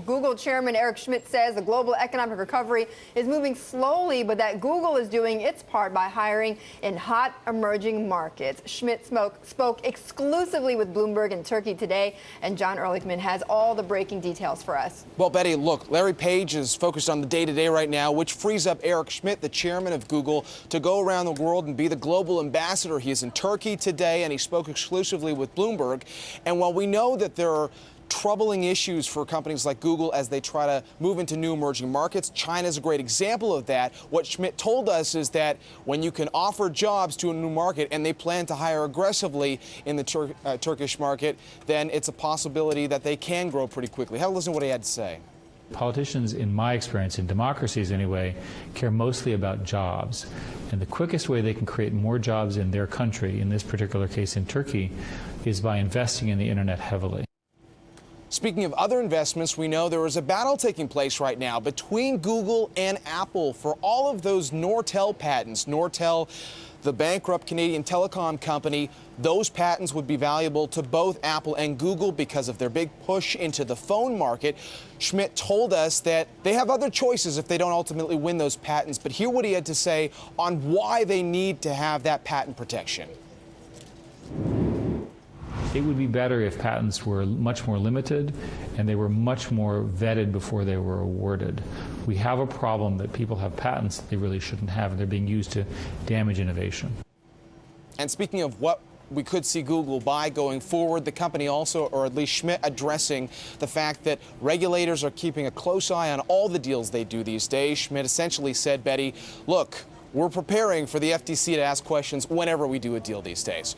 Google chairman Eric Schmidt says the global economic recovery is moving slowly, but that Google is doing its part by hiring in hot emerging markets. Schmidt spoke exclusively with Bloomberg in Turkey today, and Jon Erlichman has all the breaking details for us. Well, Betty, look, Larry Page is focused on the day-to-day right now, which frees up Eric Schmidt, the chairman of Google, to go around the world and be the global ambassador. He is in Turkey today, and he spoke exclusively with Bloomberg. And while we know that there are troubling issues for companies like Google as they try to move into new emerging markets, China is a great example of that. What Schmidt told us is that when you can offer jobs to a new market, and they plan to hire aggressively in the Turkish market, then it's a possibility that they can grow pretty quickly. Have a listen to what he had to say. Politicians, in my experience, in democracies anyway, care mostly about jobs. And the quickest way they can create more jobs in their country, in this particular case in Turkey, is by investing in the internet heavily. Speaking of other investments, we know there is a battle taking place right now between Google and Apple for all of those Nortel patents. Nortel, the bankrupt Canadian telecom company, those patents would be valuable to both Apple and Google because of their big push into the phone market. Schmidt told us that they have other choices if they don't ultimately win those patents, but hear what he had to say on why they need to have that patent protection. It would be better if patents were much more limited and they were much more vetted before they were awarded. We have a problem that people have patents that they really shouldn't have, and they're being used to damage innovation. And speaking of what we could see Google buy going forward, the company also, or at least Schmidt, addressing the fact that regulators are keeping a close eye on all the deals they do these days. Schmidt essentially said, Betty, look, we're preparing for the FTC to ask questions whenever we do a deal these days.